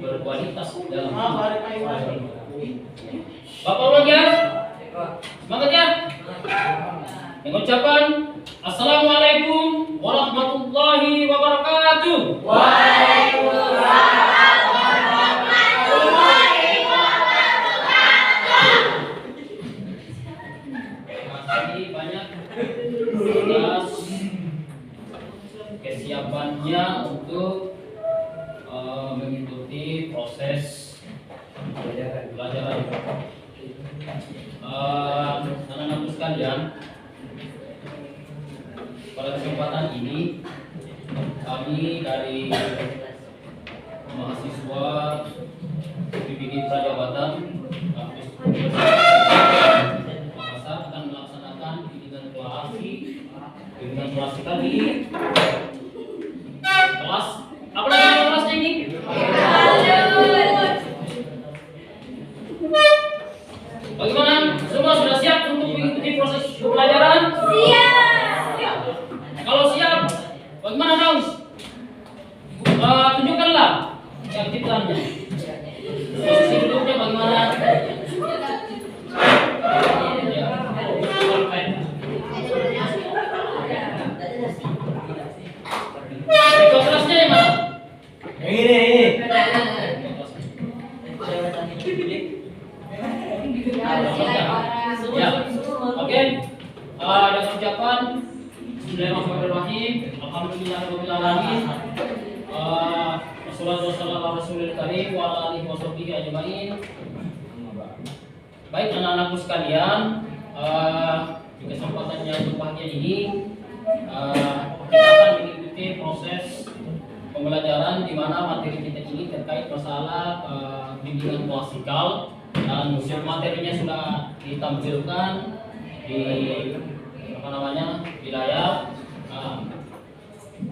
berkualitas dalam Bapak ulang ya, semangat ya. Mengucapkan Assalamualaikum warahmatullahi wabarakatuh. Waalaikumsalam warahmatullahi wabarakatuh. Terima kasih banyak atas kesiapannya untuk mengikuti proses pelajaran. Anak-anakku sekalian, pada kesempatan ini kami dari mahasiswa PPD Prajabatan Kampus Makassar akan melaksanakan bimbingan kelas kali kelas apa lagi kelasnya ini? Bagaimana? Semua sudah siap untuk mengikuti proses pembelajaran? Siap. Kalau siap, bagaimana dong? Tunjukkanlah aktivitasnya. Posisi duduknya bagaimana? Kelasnya yang mana? Ini. Ya, oke. Dengan ucapan Bismillahirrahmanirrahim. Alhamdulillahirobbilalamin. Wassalatu wassalamu ala rasulil karim wa ala alihi washabbihi ajmain. Baik anak-anakku sekalian, di kesempatan yang berbahagia ini kita akan mengikuti proses pembelajaran di mana materi kita ini terkait masalah bimbingan klasikal. Dan materinya sudah ditampilkan di di layar.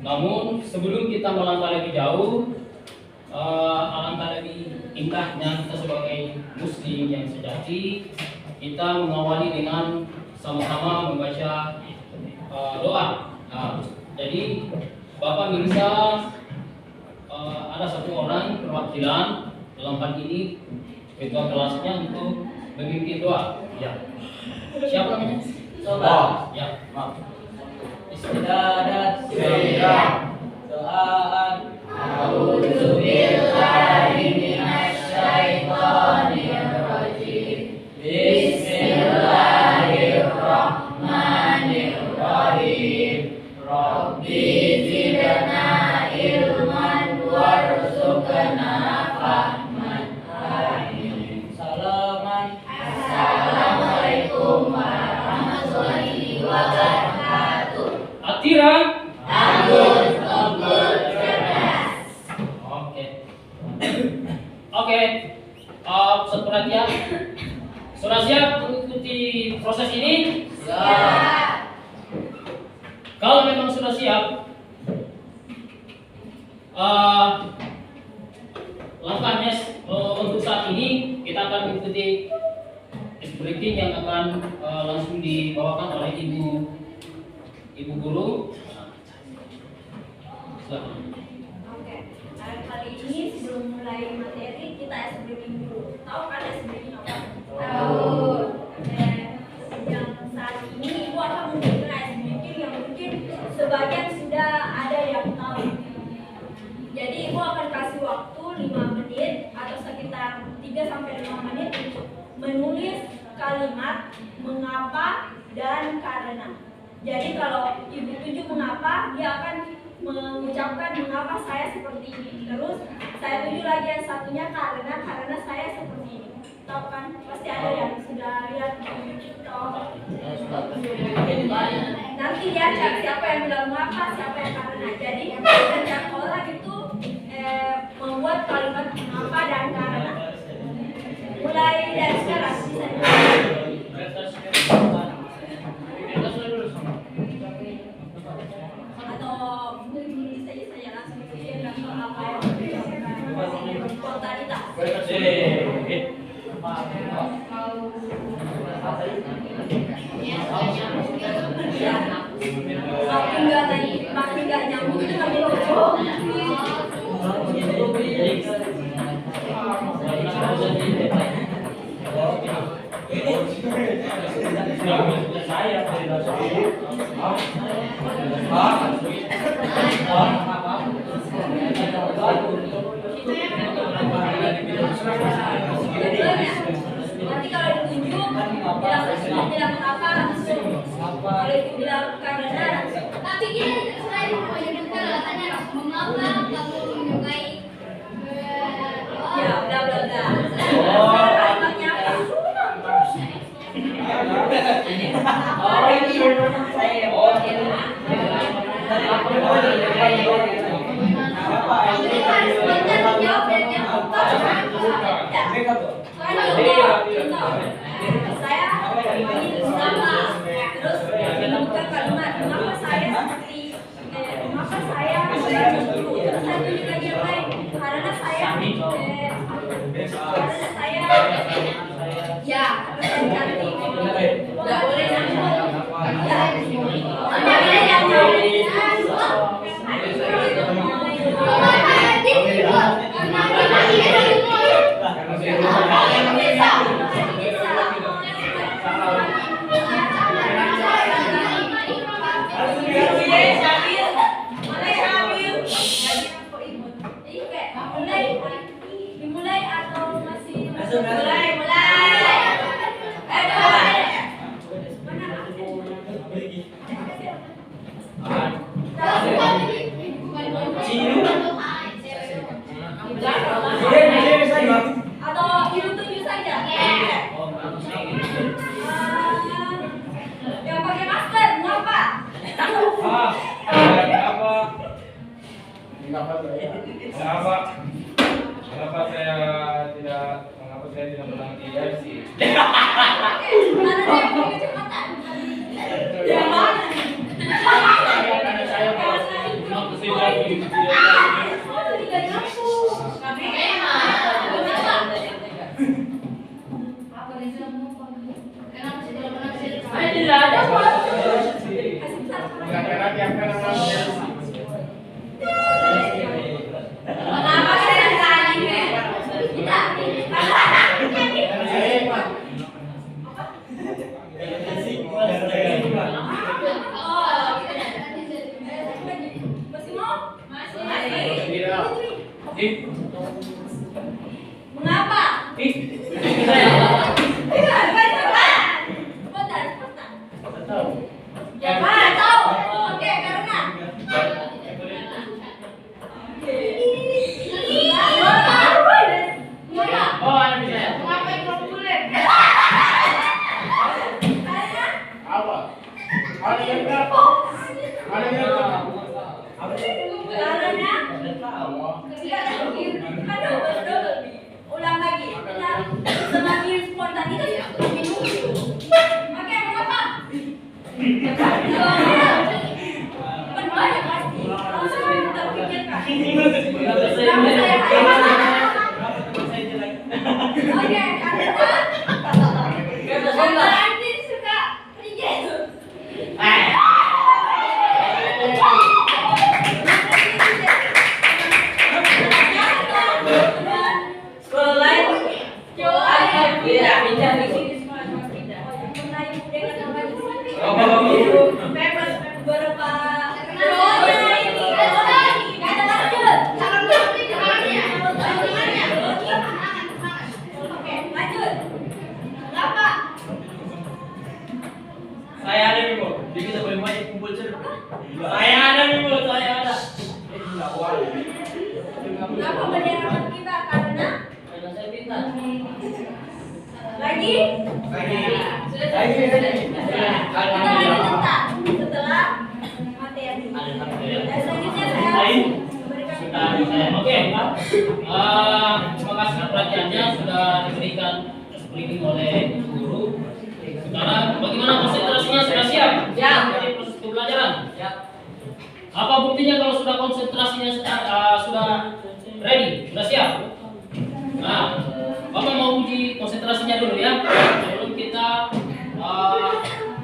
Namun sebelum kita melangkah lebih jauh, alangkah lebih indahnya kita sebagai muslim yang sejati, kita mengawali dengan sama-sama membaca doa. Jadi Bapak Mirza, ada satu orang perwakilan dalam hal ini ketua kelasnya untuk memimpin doa. Ya. Siapa namanya? Coba. Ya, maaf. Istiadat doaan. A'udzubillahi minasyaitonir rajim. Bismillahirrahmanirrahim. Rabbi zidna ilman warzuqna fahman. Assalamualaikum warahmatullahi wabarakatuh. Atiran. Bagus, cerdas. Oke. Satu perhatian. Sudah siap mengikuti proses ini? Siap. Kalau memang sudah siap, langkahnya untuk saat ini kita akan mengikuti briefing yang akan langsung dibawakan oleh ibu guru. Silakan. Oke, kali ini sebelum mulai materi kita S briefing dulu. Tahu kan S briefing apa? Tahu. Yang saat ini ibu akan memberikan S briefing yang mungkin sebagian sudah ada yang tahu. Jadi ibu akan kasih waktu 5 menit atau sekitar 3-5 menit untuk menulis kalimat mengapa dan karena. Jadi kalau ibu tunjuk mengapa, dia akan mengucapkan mengapa saya seperti ini. Terus saya tunjuk lagi yang satunya karena saya seperti ini. Tahu kan? Pasti ada yang sudah lihat di YouTube atau nanti lihat siapa yang bilang mengapa, siapa yang karena. Jadi setiap orang itu membuat kalimat mengapa dan karena. Mulai dari sekarang atau mungkin saya langsung apa yang spontanitas. Makin nggak nyambung itu lagi lucu. Nanti kalau ditunjuk bilang apa langsung. Kalau itu bilang karena Tapi kita selain menyebutkan alasannya mengapa kamu menyukai ya udah. Kalimatnya apa? Jadi harus benar jawab dan yang betul. Saya ingin sama, terus menemukan kalimat mengapa saya seperti mengapa saya begitu, terus saya tunjuk lagi yang lain karena saya ya terus saya ganti nggak boleh nyambung ya nggak boleh nyambung dimulai atau masih mulai atau ibu tunjuk saja yang pakai masker ngapa? Mengapa saya tidak menang di IRC? Karena dia punya kecepatan. Ya mana? Karena saya mau kesini lagi. Tidak nyambung. Tapi Apa yang kenapa sih kalau pernah sih? tidak ada kok. Kenapa saya tanya? Masih mau? Mengapa? Ya, tahu. Oke, karena. Oh, ada bisa. Mengapa itu boleh? Ulang lagi. Semakin spontanitas semakin lucu. Oke, mengapa? Kan banyak pasti. Langsung terpikirkan. Kenapa saya Oke, karena Artin suka reject. Sekolah lain, tidak pindah di sini semua pindah. Pernah ibu dengan nama bebas beberapa. Kata lanjut. Oke, lanjut. Kenapa? Saya ada nih, Bu. Jadi kita boleh banyak kumpul cerita. Saya ada nih, Bu. Saya ada. Kenapa bendera kita? Karena Saya pintar. lagi. Sudah. Kita Lagi. lagi tentang setelah materi. Dan selanjutnya saya memberikan Oke. Terima kasih perhatiannya sudah diberikan briefing oleh guru. Sekarang bagaimana konsentrasinya sudah siap? Siap. Dari proses pembelajaran. Siap. Apa buktinya kalau sudah konsentrasinya sudah ready, sudah siap? Nah, Bapak mau uji konsentrasinya dulu ya. Sebelum kita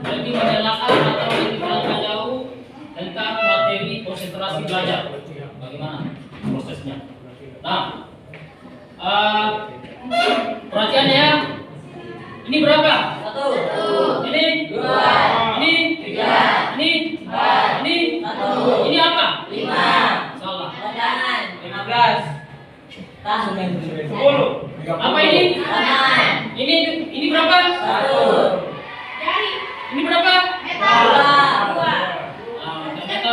lebih menelaah atau lebih menelaah jauh tentang materi konsentrasi belajar. Bagaimana prosesnya? Nah, perhatian ya. Ini berapa? 1. Ini 2. Ini 3. Ini? Ini? Ini apa? Salah. 15. 10. Apa ini? Ini berapa? Jari. Ini berapa? Metal. Ternyata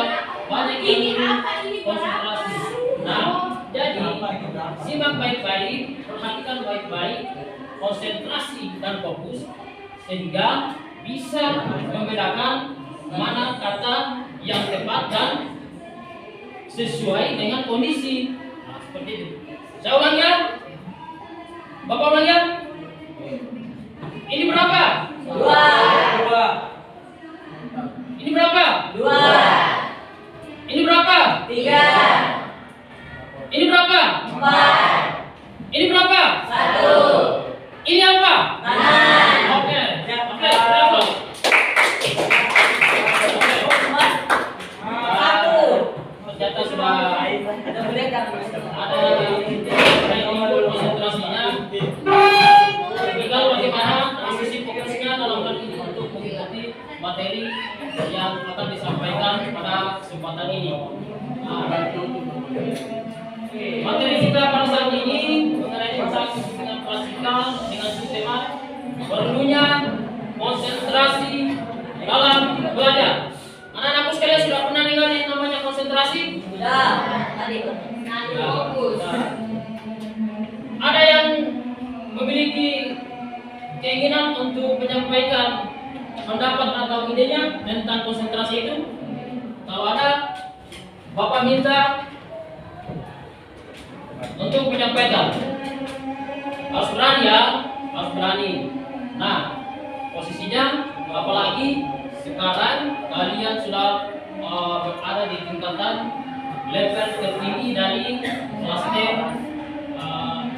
banyak Ini yang apa? Ini konsentrasi. Nah, jadi simak baik-baik, perhatikan baik-baik, konsentrasi dan fokus sehingga bisa membedakan mana kata yang tepat dan sesuai dengan kondisi. Nah, seperti itu. Saya ulang ya. Bapak ulang ya. Ini berapa? 2. Ini berapa? 2. Ini berapa? 3. Ini berapa? 4. Ini berapa? 1. Ini apa? Tangan. Oke. Oke, berapa? 1. Ternyata sudah Ada mereka. ada konsentrasinya. Tinggal bagaimana transisi fokusnya dalam hal ini untuk mengikuti materi yang akan disampaikan pada kesempatan ini. Nah, materi kita pada saat ini mengenai interaksi dengan klasikal dengan sistema perlunya konsentrasi dalam belajar. Anak-anakku sekalian sudah pernah dengar yang namanya konsentrasi? Sudah. Tadi. Fokus. Ada yang memiliki keinginan untuk menyampaikan pendapat atau idenya tentang konsentrasi itu? Kalau ada, Bapak minta untuk menyampaikan. Harus berani ya, harus berani. Nah, posisinya apalagi sekarang kalian sudah berada di tingkatan level tertinggi dari kelas D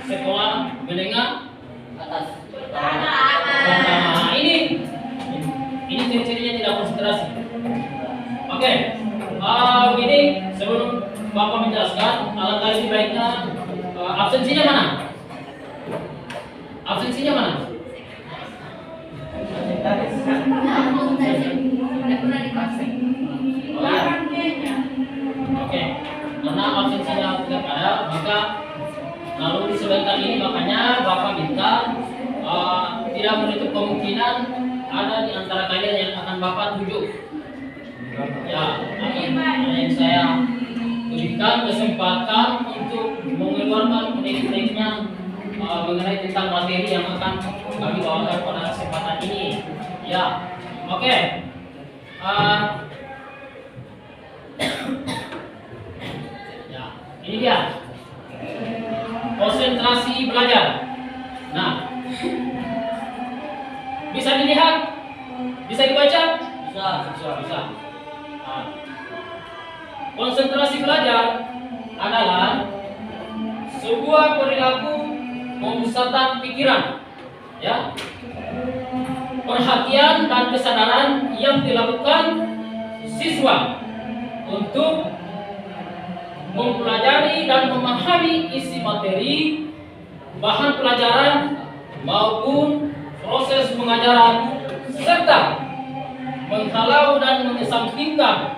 sekolah menengah atas. Nah, ini ciri-cirinya tidak konsentrasi. Oke, begini sebelum Bapak menjelaskan, alangkah lebih baiknya absensinya mana? Absensinya mana? Tidak pernah dipaksa. Oke, karena absensinya tidak ada, maka lalu di sebentar ini makanya Bapak minta tidak menutup kemungkinan ada di antara kalian yang akan Bapak tunjuk. Ya, yang saya berikan kesempatan untuk mengeluarkan unek-uneknya mengenai tentang materi yang akan kami bawakan pada kesempatan ini. Ya, oke. Ya, ini dia konsentrasi belajar. Nah, bisa dilihat, bisa dibaca, bisa. Nah, konsentrasi belajar adalah sebuah perilaku pemusatan pikiran, ya, perhatian dan kesadaran yang dilakukan siswa untuk mempelajari dan memahami isi materi, bahan pelajaran maupun proses pengajaran, serta menghalau dan mengesampingkan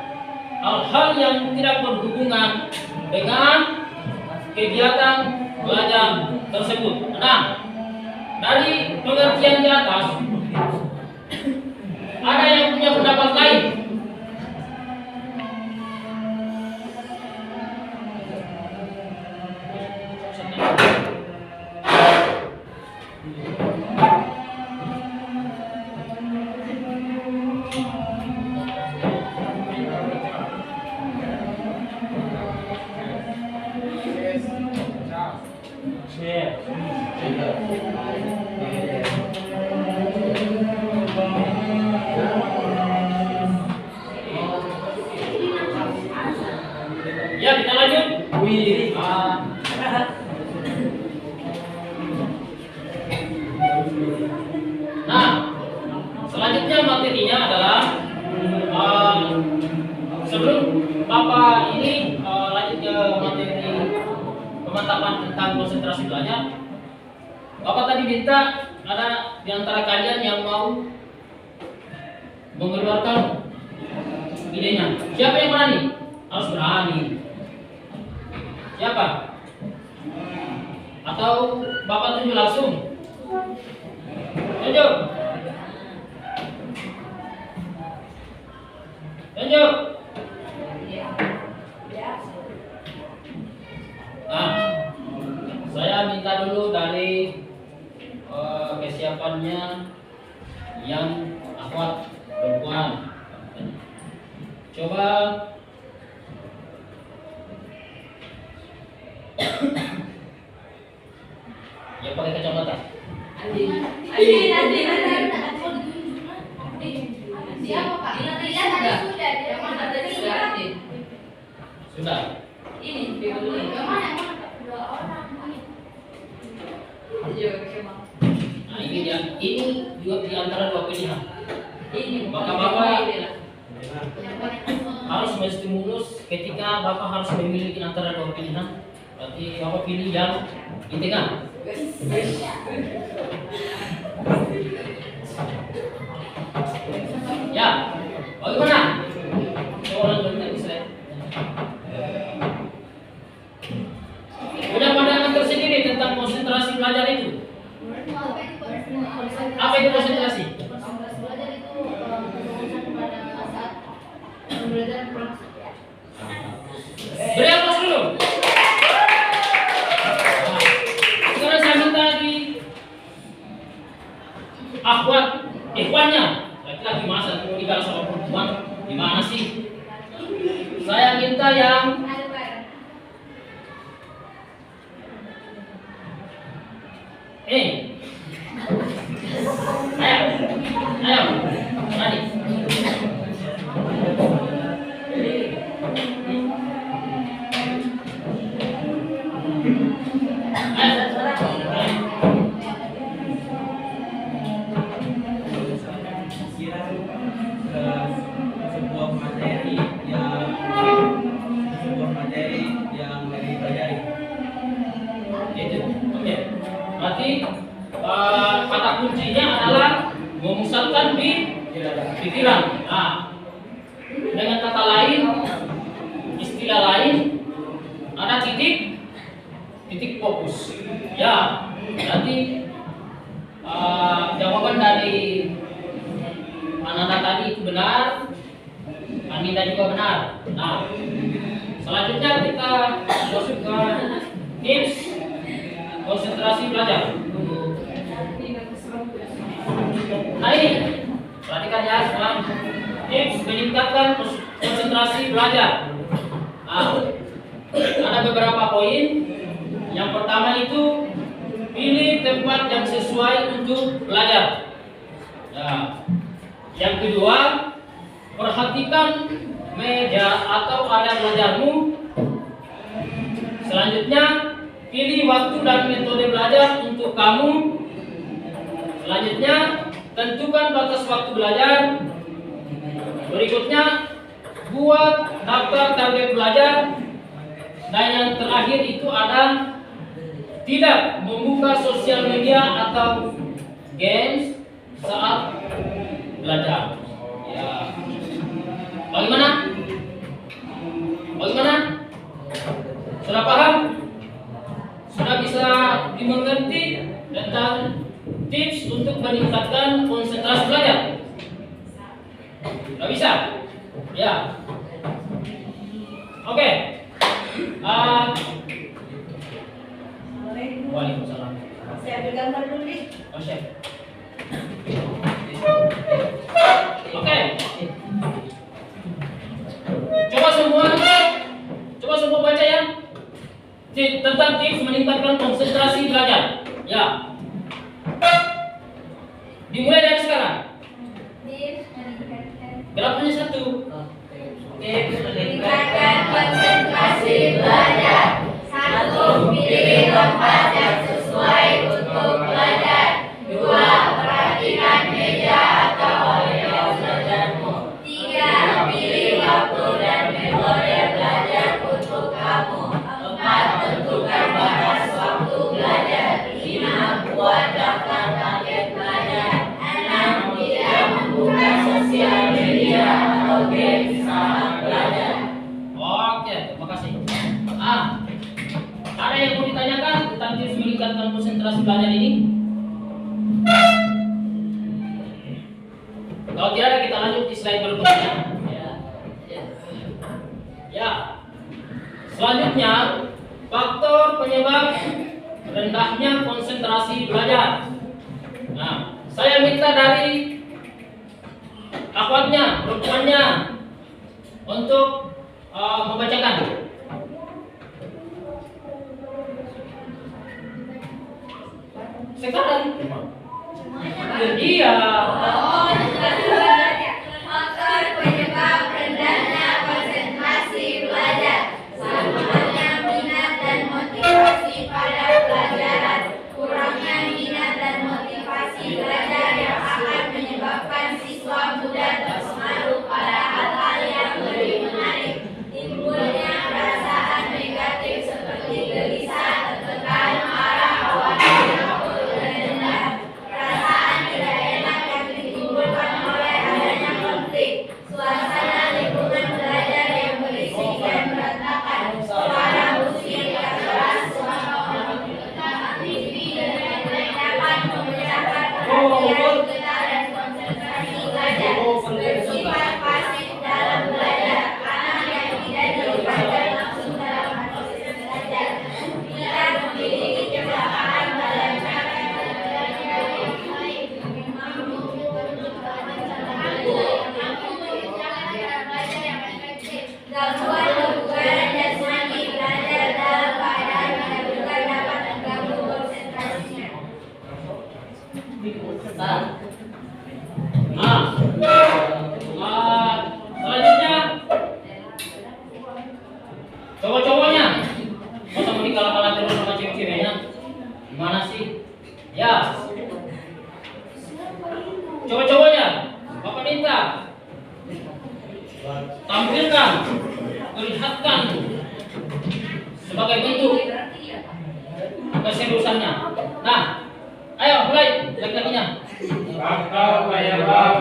hal-hal yang tidak berhubungan dengan kegiatan belajar tersebut. Nah, dari pengertian di atas, ada yang punya pendapat lain? Ya, kita lanjut. Nah, selanjutnya materinya adalah sebelum Bapak ini lanjut ke materi pemantapan tentang konsentrasi belajar. Bapak tadi minta ada di antara kalian yang mau mengeluarkan idenya. Siapa yang berani? Harus berani. Siapa? Atau Bapak tunjuk langsung? Tunjuk. Tunjuk. Nah, saya minta dulu dari kesiapannya yang akhwat perempuan. Coba yang pakai kacamata. Siapa Pak? Dia tadi sudah. Dia mana tadi sudah? Sudah. Ini yang mana Pak? Dua orang. Nah, ini juga di antara dua pilihan. Ini Maka Bapak harus menstimulus ketika Bapak harus memilih di antara dua pilihan. Berarti Bapak pilih yang di tengah. Ya, bagaimana? Coba lanjutkan lagi slide. Udah pandangan tersendiri tentang konsentrasi belajar itu. Apa itu konsentrasi? Konsentrasi belajar itu fokus pada saat belajar proses. Beri aplaus dulu. Nah, sekarang saya minta di akhwat ikhwannya, laki-laki masa kemudian sama perempuan, gimana sih? Saya minta yang ayo, ready. Sebuah materi yang dipelajari. Itu, oke. Berarti kata kuncinya adalah memusatkan di pikiran. Nah, dengan kata lain, istilah lain, ada titik fokus. Ya, berarti jawaban dari Ananda tadi itu benar, Anida juga benar. Nah, selanjutnya kita masuk ke tips konsentrasi belajar. Nah ini, perhatikan ya semua. Tips meningkatkan konsentrasi belajar. Nah, ada beberapa poin. Yang pertama itu pilih tempat yang sesuai untuk belajar. Ya. Yang kedua, perhatikan meja atau area belajarmu. Selanjutnya, pilih waktu dan metode belajar untuk kamu. Selanjutnya, tentukan batas waktu belajar. Berikutnya, buat daftar target belajar. Dan yang terakhir itu ada tidak membuka sosial media atau games saat belajar. Ya. Bagaimana? Sudah paham? Sudah bisa dimengerti tentang tips untuk meningkatkan konsentrasi belajar? Sudah bisa? Ya. Oke. Waalaikumsalam. Saya ambil gambar dulu nih. Oh, siap. Oke. Coba semua baca ya. Tentang tips meningkatkan konsentrasi belajar. Ya. Dimulai dari sekarang. Gerakannya satu. Tips meningkatkan konsentrasi belajar. 1. Pilih tempat yang sesuai untuk belajar. 2. Perhatikan meja atau area belajarmu. 3. Pilih waktu dan metode belajar untuk kamu. 4. Tentukan batas waktu belajar. 5. Buat daftar target belajar. 6. Tidak membuka sosial media atau game saat meningkatkan konsentrasi belajar ini? Kalau tidak ada, kita lanjut di slide berikutnya. Ya. Selanjutnya, faktor penyebab rendahnya konsentrasi belajar. Nah, saya minta dari akhwatnya, perempuannya untuk membacakan. Sekarang. Iya. Faktor penyebab rendahnya konsentrasi belajar. Samanya minat dan motivasi pada pelajaran. Kurangnya minat dan motivasi belajar yang akan menyebabkan siswa mudah terpengaruh pada hal-hal yang lebih menarik. Timbulnya perasaan negatif seperti gelisah, tertekan, marah, khawatir, takut, dan dendam. Perasaan tidak enak yang ditimbulkan oleh adanya konflik. Suasana lingkungan belajar yang berisik dan berantakan. Suara musik yang keras, suara orang bergetar, TV, dan lain-lain dapat memecahkan perhatian kita dan konsentrasi belajar. Bersifat pasif dalam belajar. Anak yang tidak dilibatkan langsung dalam proses belajar. Tidak memiliki kesabaran dalam cara belajar yang baik. Mampu mengerjakan cara belajar yang efektif. Gangguan kebugaran jasmani belajar dalam keadaan menentukan dapat mengganggu konsentrasinya. Selanjutnya cowok-cowoknya, masa mau dikalah-kalah terus sama cewek-ceweknya? Gimana sih? Ya, cowok-cowoknya, Bapak minta tampilkan, perlihatkan sebagai bentuk keseriusannya. Nah, ayo mulai laki-lakinya. Faktor penyebab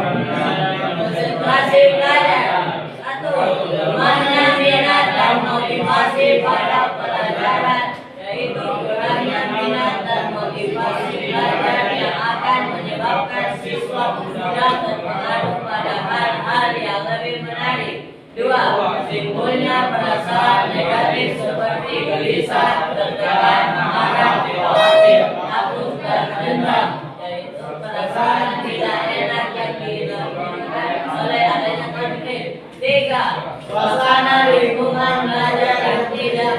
Konsentrasi belajar. 1. Lemahnya minat dan motivasi pada pelajaran, yaitu kurangnya minat dan motivasi belajar yang akan menyebabkan siswa mudah terpengaruh pada hal-hal yang lebih menarik. 2. Timbulnya perasaan negatif seperti gelisah, tertekan, marah, khawatir, takut, dan dendam, yaitu perasaan tidak enak yang ditimbulkan oleh adanya konflik. 3. Suasana lingkungan belajar yang tidak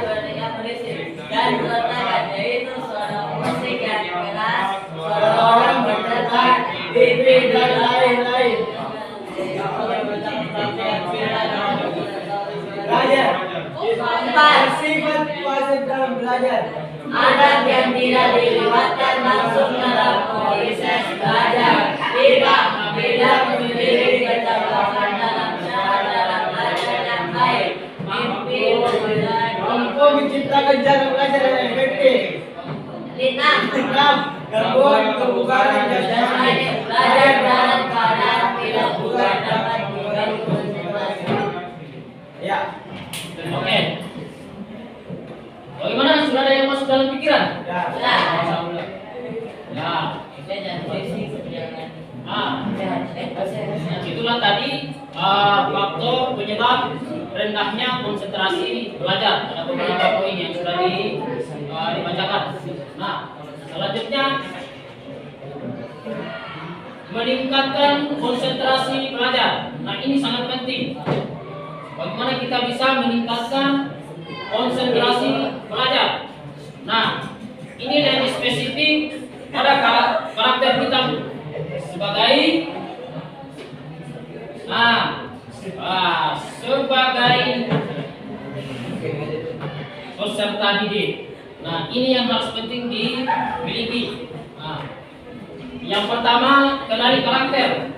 berisik dan berantakan, yaitu suara musik yang keras, suara orang bergetar, TV, dan lain-lain. belajar. 4. Sifat pasif dalam belajar. Anak yang tidak dilibatkan langsung dalam proses belajar. 5. Tidak memiliki kesabaran dalam cara belajar yang baik. Mimpi Mampu menciptakan cara belajar yang efektif. 6. Gangguan kebugaran jasmani. Belajar dalam keadaan tidak bugar dapat mengganggu konsentrasi. Ya. Oke. Bagaimana? Sudah ada yang masuk dalam pikiran? Ya. Sudah. Ya. Itulah tadi faktor penyebab rendahnya konsentrasi belajar. Ada beberapa poin yang sudah dibacakan. Nah, selanjutnya meningkatkan konsentrasi belajar. Nah, ini sangat penting. Bagaimana kita bisa meningkatkan konsentrasi belajar? Nah, ini lebih spesifik pada karakter kita sebagai sebagai peserta didik. Nah, ini yang harus penting dimiliki. Nah, yang pertama, kenali karakter.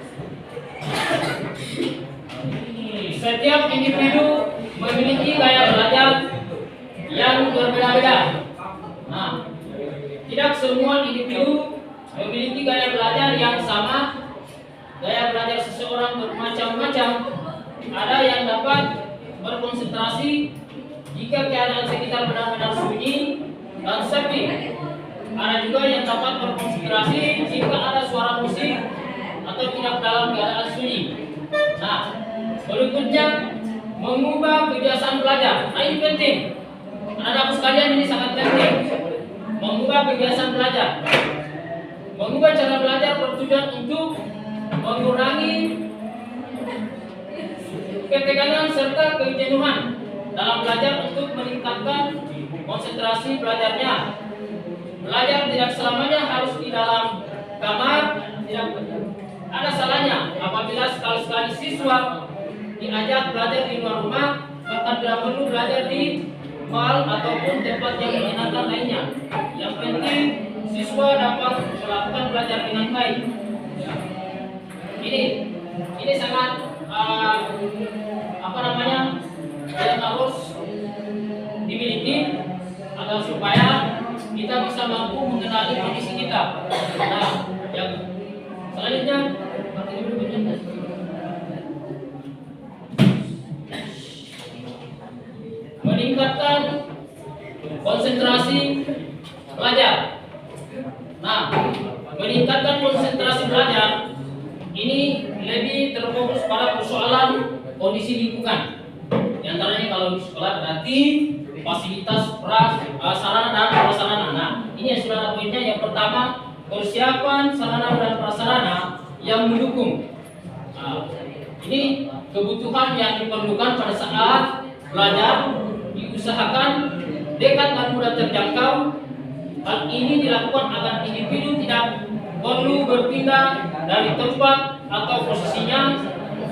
Setiap individu memiliki gaya belajar yang berbeda-beda. Nah, tidak semua individu memiliki gaya belajar yang sama. Gaya belajar seseorang bermacam-macam. Ada yang dapat berkonsentrasi jika keadaan sekitar benar-benar sunyi dan sepi. Ada berkonsentrasi jika ada suara musik atau tidak dalam keadaan sunyi. Nah, berikutnya mengubah kebiasaan belajar. Nah, ini penting. Anak-anakku sekalian, ini sangat penting. Mengubah kebiasaan belajar. Mengubah cara belajar bertujuan untuk mengurangi ketegangan serta kejenuhan dalam belajar untuk meningkatkan konsentrasi belajarnya. Belajar tidak selamanya harus di dalam kamar. Tidak ada salahnya apabila sekali-sekali siswa diajak belajar di luar rumah, bahkan bila perlu belajar di mal ataupun tempat yang menyenangkan lainnya. Yang penting siswa dapat melakukan belajar dengan baik. Ini sangat yang harus dimiliki agar supaya kita bisa mampu mengenali kondisi kita. Nah, yang selanjutnya meningkatkan konsentrasi belajar. Nah, meningkatkan konsentrasi belajar ini lebih terfokus pada persoalan kondisi lingkungan. Di antaranya kalau di sekolah berarti fasilitas sarana dan prasarana. Nah, ini yang sudah ada poinnya. Yang pertama, persiapan sarana dan prasarana yang mendukung. Nah, ini kebutuhan yang diperlukan pada saat belajar, diusahakan dekat dan mudah terjangkau. Hal ini dilakukan agar individu tidak perlu berpindah dari tempat atau posisinya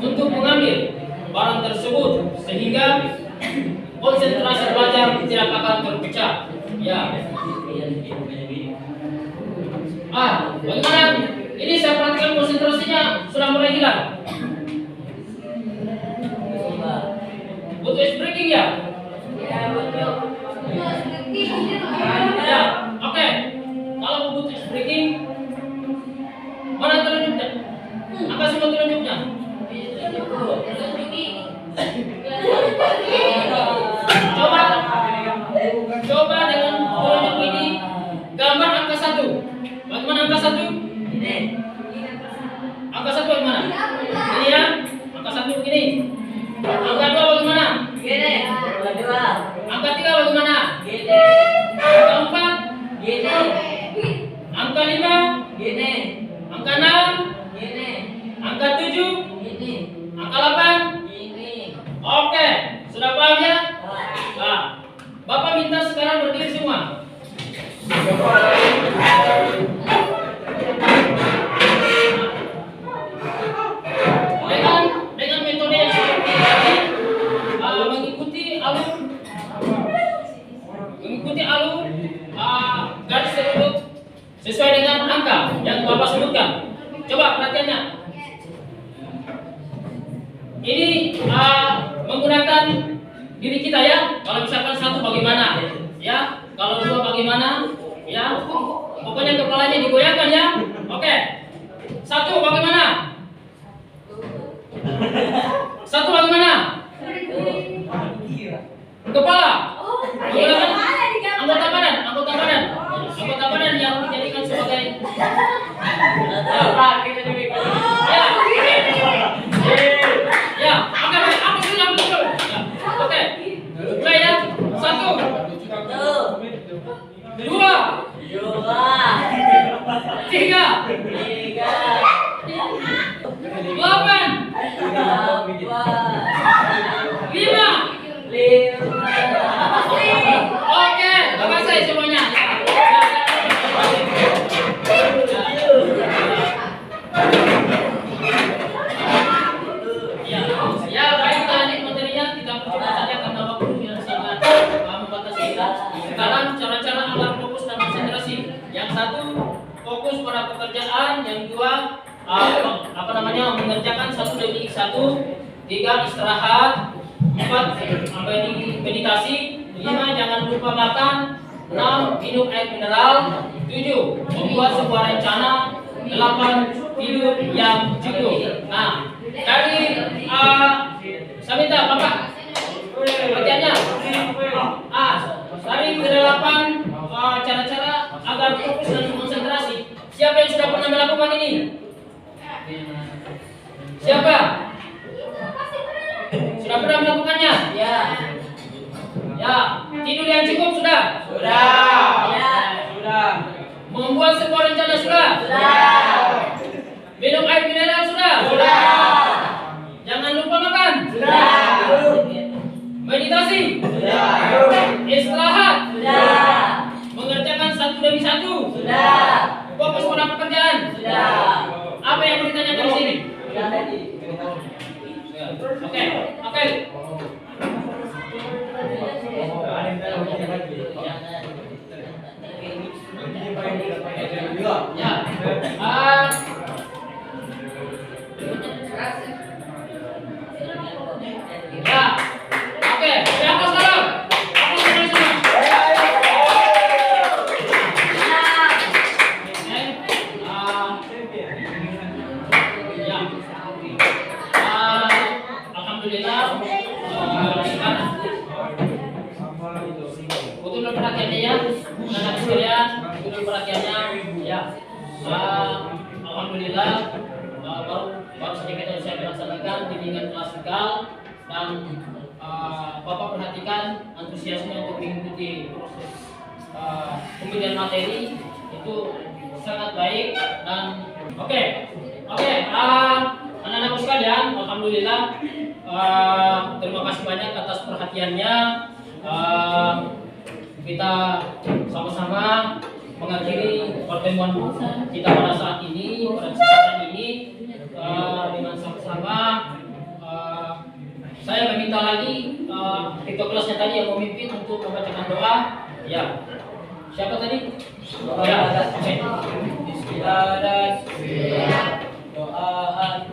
untuk mengambil barang tersebut, sehingga konsentrasi belajar tidak akan terpecah. Ya. Bagaimana? Ini saya perhatikan konsentrasinya sudah mulai hilang. Butuh ice breaking ya? Ya, betul. Ya, oke. Kalau mau butuh ice breaking, mana telunjuknya? Angka semua telunjuknya. Coba dengan telunjuk ini gambar angka 1. Bagaimana angka 1? Ini. Angka 1 bagaimana? Ini ya. Angka 1 begini. Angka 2 bagaimana? Gini. Angka 3 bagaimana? Gini. Angka 4? Gini. Angka 5? Gini. Angka 6? Gini. Angka 7? Gini. Angka 8? Gini. Oke, sudah paham ya? Nah, Bapak minta sekarang berdiri semua. Dengan metode yang seperti tadi, mengikuti alur garis tersebut sesuai dengan angka yang Bapak sebutkan. Coba perhatiannya. Ini menggunakan diri kita ya. Kalau misalkan 1 bagaimana? Ya. Kalau 2 bagaimana? Ya. Pokoknya kepalanya digoyangkan ya. Oke. 1 bagaimana? 1 bagaimana? Kepala. Menggunakan anggota badan yang dijadikan sebagai ya. Oke. Mulai ya. 1 2 3 8 5. Oke, terima kasih semuanya. Ya, baiklah, ini materinya kita percepat saja karena waktu yang sangat membatasi kita. Sekarang cara-cara agar fokus dan konsentrasi. Yang 1 fokus pada pekerjaan, yang 2 mengerjakan 1 demi 1, 3 istirahat, 4 meditasi, 5 jangan lupa makan, 6 minum air mineral, 7 membuat sebuah rencana, 8 tidur yang cukup. Nah, dari saya minta Bapak perhatiannya. Dari ke-8 cara-cara agar fokus dan konsentrasi meditasi. Siapa yang sudah pernah melakukan ini? Siapa? Sudah pernah melakukannya? Ya. Ya. Tidur yang cukup sudah? Sudah. Ya. Sudah. Membuat sebuah rencana sudah? Sudah. Minum air mineral sudah? Sudah. Jangan lupa makan? Sudah. Meditasi? Sudah. Istirahat? Sudah. Mengerjakan satu demi satu? Sudah. Fokus pada pekerjaan? Sudah. Apa yang mau ditanyakan di sini? Sudah tadi. Oke, oke. Ya. Ya. Oke, siapa sekarang? Apa sekarang semua? Ya. Alhamdulillah. Sekarang betul perhatiannya ya, anak sekalian, betul perhatiannya ya. Alhamdulillah, baru saja kita bisa melaksanakan bimbingan klasikal dan Bapak perhatikan antusiasme untuk mengikuti proses pembelajaran materi itu sangat baik dan oke, anak-anakku sekalian, alhamdulillah, terima kasih banyak atas perhatiannya. Kita sama-sama mengakhiri pertemuan kita pada saat ini, pada kesempatan ini dengan sama-sama. Saya meminta lagi ketua kelasnya tadi yang memimpin untuk membacakan doa. Ya, siapa tadi? Ya, oke. Bismillah dan doa.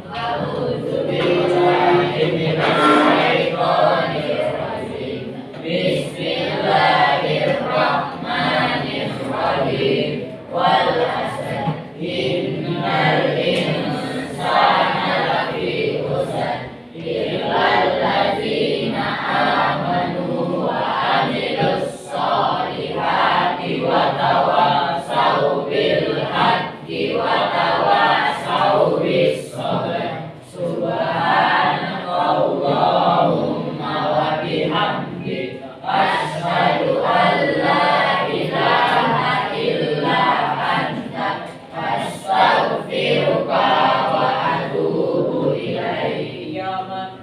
Bismillahirrahmanirrahim. Wal 'asr. Innal insana lafi khusr. Illal ladzina amanu wa 'amilus sholihati wa tawassaw bil haqqi wa tawassaw bis sabr. Subhanakallahumma wa bihamdika asyhadu an la ilaha illa anta astaghfiruka wa atubu ilaik. Ya man